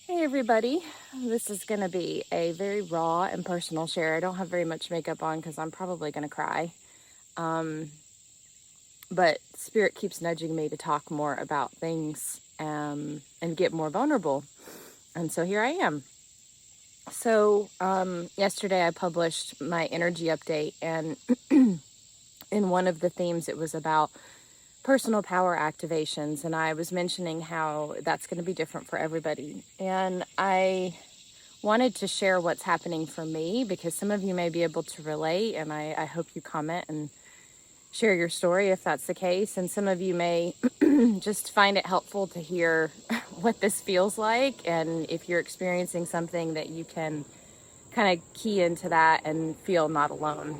Hey everybody, this is going to be a very raw and personal share. I don't have very much makeup on because I'm probably going to cry. Um, but Spirit keeps nudging me to talk more about things and get more vulnerable. And so here I am. So yesterday I published my energy update, and in one of the themes, it was about personal power activations. And I was mentioning how that's going to be different for everybody. And I wanted to share what's happening for me because some of you may be able to relate, and I hope you comment and share your story if that's the case. And some of you may just find it helpful to hear what this feels like, and if you're experiencing something that you can kind of key into that and feel not alone.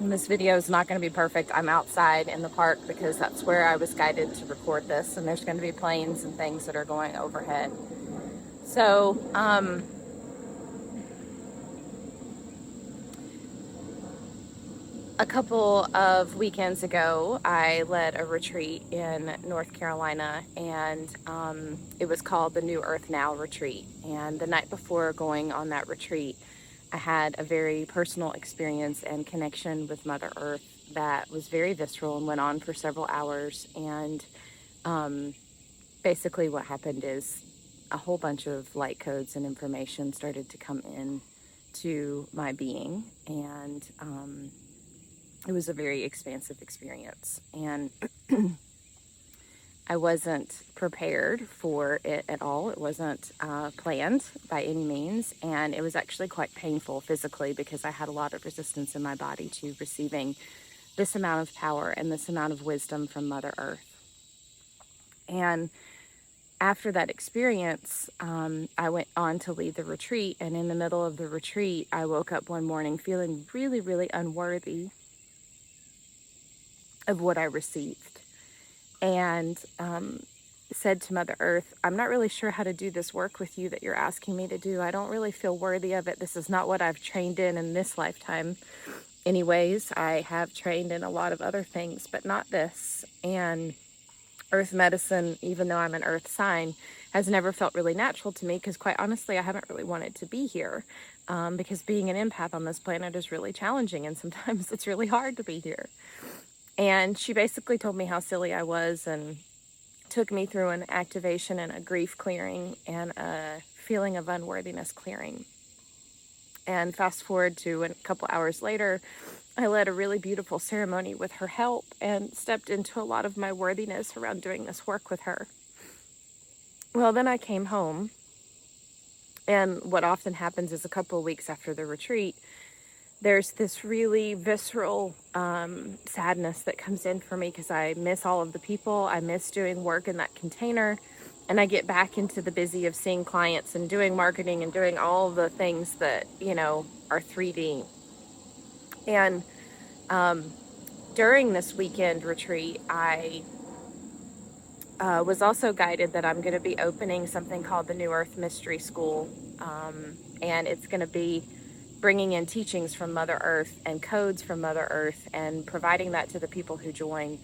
And this video is not going to be perfect. I'm outside in the park because that's where I was guided to record this, and there's going to be planes and things that are going overhead. So a couple of weekends ago, I led a retreat in North Carolina, and it was called the New Earth Now Retreat. And the night before going on that retreat, I had a very personal experience and connection with Mother Earth that was very visceral and went on for several hours. And basically, what happened is a whole bunch of light codes and information started to come in to my being, and it was a very expansive experience, and I wasn't prepared for it at all. It wasn't planned by any means, and it was actually quite painful physically because I had a lot of resistance in my body to receiving this amount of power and this amount of wisdom from Mother Earth. And after that experience, I went on to lead the retreat, and in the middle of the retreat, I woke up one morning feeling really, really unworthy of what I received, and said to Mother Earth, I'm not really sure how to do this work with you that you're asking me to do. I don't really feel worthy of it. This is not what I've trained in this lifetime. Anyways, I have trained in a lot of other things, but not this. And earth medicine, even though I'm an earth sign, has never felt really natural to me because, quite honestly, I haven't really wanted to be here, because being an empath on this planet is really challenging, and sometimes it's really hard to be here. And she basically told me how silly I was and took me through an activation and a grief clearing and a feeling of unworthiness clearing. And fast forward to a couple hours later, I led a really beautiful ceremony with her help and stepped into a lot of my worthiness around doing this work with her. Well, then I came home, and what often happens is a couple of weeks after the retreat, there's this really visceral sadness that comes in for me because I miss all of the people. I miss doing work in that container. And I get back into the busy of seeing clients and doing marketing and doing all the things that, are 3D. And during this weekend retreat, I was also guided that I'm going to be opening something called the New Earth Mystery School. And it's going to be bringing in teachings from Mother Earth and codes from Mother Earth and providing that to the people who join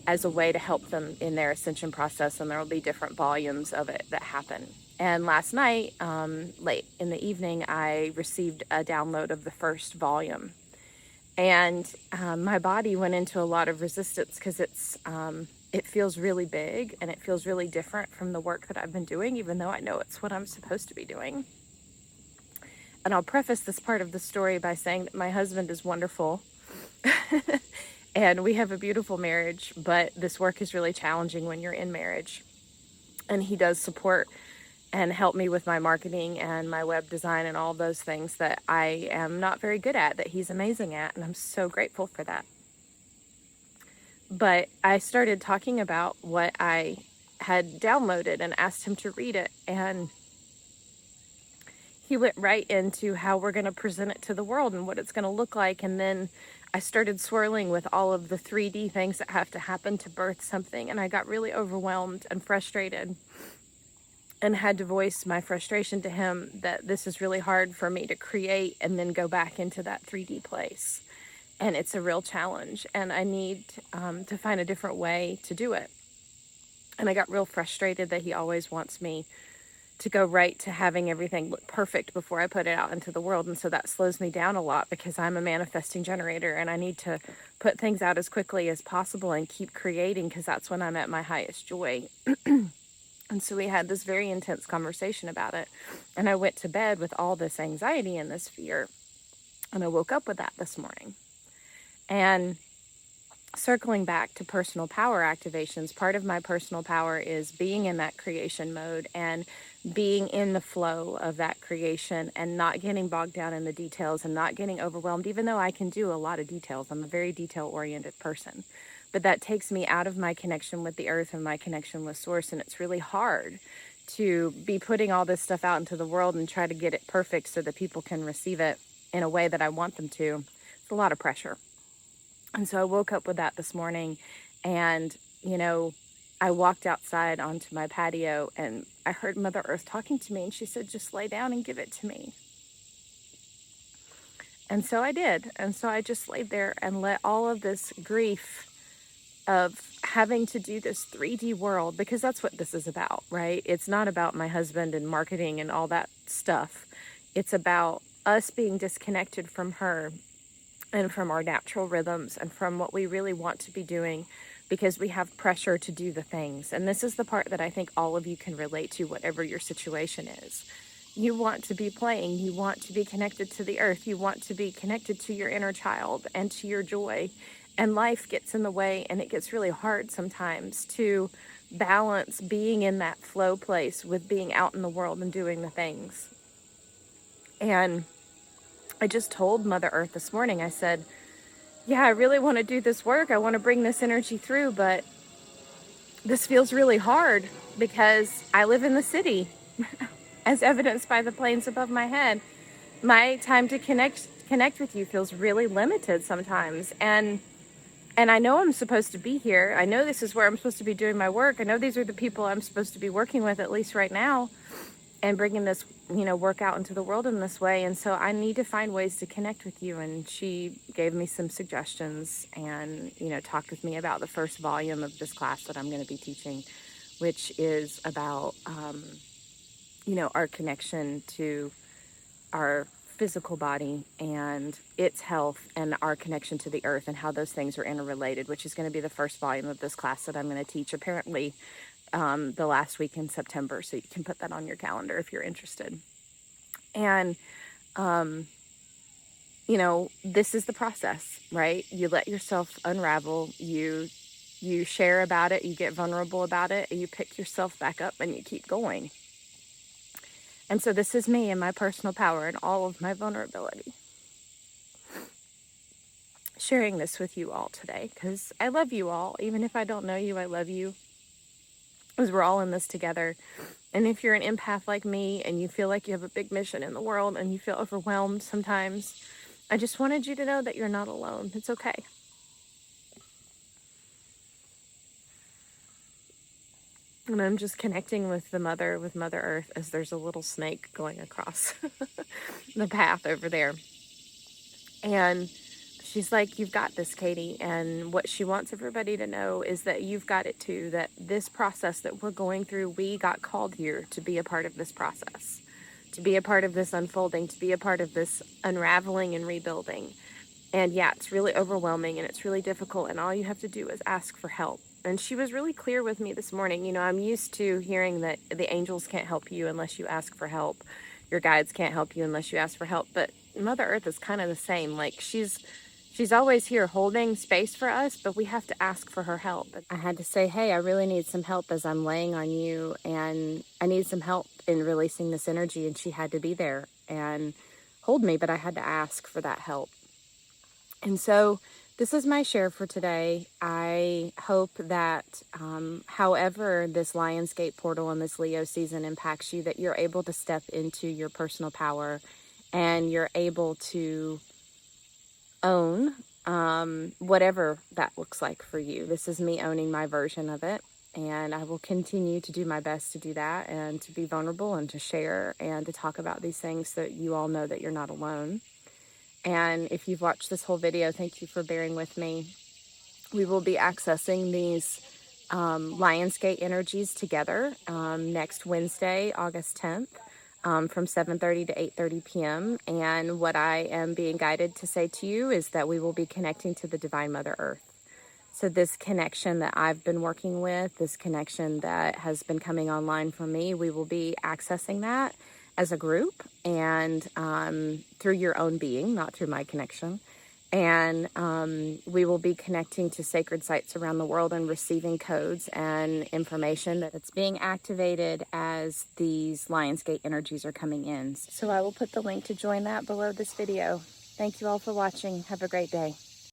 as a way to help them in their ascension process. And there will be different volumes of it that happen. And last night, late in the evening, I received a download of the first volume. And my body went into a lot of resistance because it feels really big and it feels really different from the work that I've been doing, even though I know it's what I'm supposed to be doing. And I'll preface this part of the story by saying that my husband is wonderful and we have a beautiful marriage, but this work is really challenging when you're in marriage. And he does support and help me with my marketing and my web design and all those things that I am not very good at, that he's amazing at, and I'm so grateful for that. But I started talking about what I had downloaded and asked him to read it, and he went right into how we're going to present it to the world and what it's going to look like. And then I started swirling with all of the 3D things that have to happen to birth something, and I got really overwhelmed and frustrated and had to voice my frustration to him that this is really hard for me to create and then go back into that 3D place. And it's a real challenge, and I need to find a different way to do it. And I got real frustrated that he always wants me to go right to having everything look perfect before I put it out into the world. And so that slows me down a lot because I'm a manifesting generator and I need to put things out as quickly as possible and keep creating because that's when I'm at my highest joy. And so we had this very intense conversation about it. And I went to bed with all this anxiety and this fear. And I woke up with that this morning. And circling back to personal power activations, part of my personal power is being in that creation mode and being in the flow of that creation and not getting bogged down in the details and not getting overwhelmed, even though I can do a lot of details. I'm a very detail-oriented person. But that takes me out of my connection with the earth and my connection with source. And it's really hard to be putting all this stuff out into the world and try to get it perfect so that people can receive it in a way that I want them to. It's a lot of pressure. And so I woke up with that this morning and, I walked outside onto my patio and I heard Mother Earth talking to me and she said, just lay down and give it to me. And so I did. And so I just laid there and let all of this grief of having to do this 3D world, because that's what this is about, right? It's not about my husband and marketing and all that stuff. It's about us being disconnected from her and from our natural rhythms and from what we really want to be doing because we have pressure to do the things. And this is the part that I think all of you can relate to, whatever your situation is. You want to be playing, you want to be connected to the earth, you want to be connected to your inner child and to your joy. And life gets in the way and it gets really hard sometimes to balance being in that flow place with being out in the world and doing the things. And I just told Mother Earth this morning, I said, yeah, I really want to do this work. I want to bring this energy through, but this feels really hard because I live in the city, as evidenced by the planes above my head. My time to connect with you feels really limited sometimes. And I know I'm supposed to be here. I know this is where I'm supposed to be doing my work. I know these are the people I'm supposed to be working with, at least right now, and bringing this, work out into the world in this way. And so I need to find ways to connect with you. And she gave me some suggestions and, talked with me about the first volume of this class that I'm going to be teaching, which is about, our connection to our physical body and its health and our connection to the earth and how those things are interrelated, which is going to be the first volume of this class that I'm going to teach, apparently the last week in September. So you can put that on your calendar if you're interested. And, this is the process, right? You let yourself unravel, you share about it, you get vulnerable about it, you pick yourself back up and you keep going. And so this is me and my personal power and all of my vulnerability. Sharing this with you all today because I love you all. Even if I don't know you, I love you because we're all in this together. And if you're an empath like me and you feel like you have a big mission in the world and you feel overwhelmed sometimes, I just wanted you to know that you're not alone. It's okay. And I'm just connecting with Mother Earth as there's a little snake going across the path over there. And she's like, you've got this, Katie. And what she wants everybody to know is that you've got it too, that this process that we're going through, we got called here to be a part of this process, to be a part of this unfolding, to be a part of this unraveling and rebuilding. And yeah, it's really overwhelming and it's really difficult. And all you have to do is ask for help. And she was really clear with me this morning. I'm used to hearing that the angels can't help you unless you ask for help. Your guides can't help you unless you ask for help. But Mother Earth is kind of the same. Like she's always here holding space for us, but we have to ask for her help. I had to say, hey, I really need some help as I'm laying on you. And I need some help in releasing this energy. And she had to be there and hold me, but I had to ask for that help. And so this is my share for today. I hope that however this Lionsgate portal and this Leo season impacts you, that you're able to step into your personal power and you're able to own whatever that looks like for you. This is me owning my version of it. And I will continue to do my best to do that and to be vulnerable and to share and to talk about these things so that you all know that you're not alone. And if you've watched this whole video, thank you for bearing with me. We will be accessing these Lionsgate energies together next Wednesday, August 10th. From 7:30 to 8:30 p.m. And what I am being guided to say to you is that we will be connecting to the Divine Mother Earth. So this connection that I've been working with, this connection that has been coming online for me, we will be accessing that as a group and through your own being, not through my connection. And we will be connecting to sacred sites around the world and receiving codes and information that's being activated as these Lionsgate energies are coming in. So I will put the link to join that below this video. Thank you all for watching. Have a great day.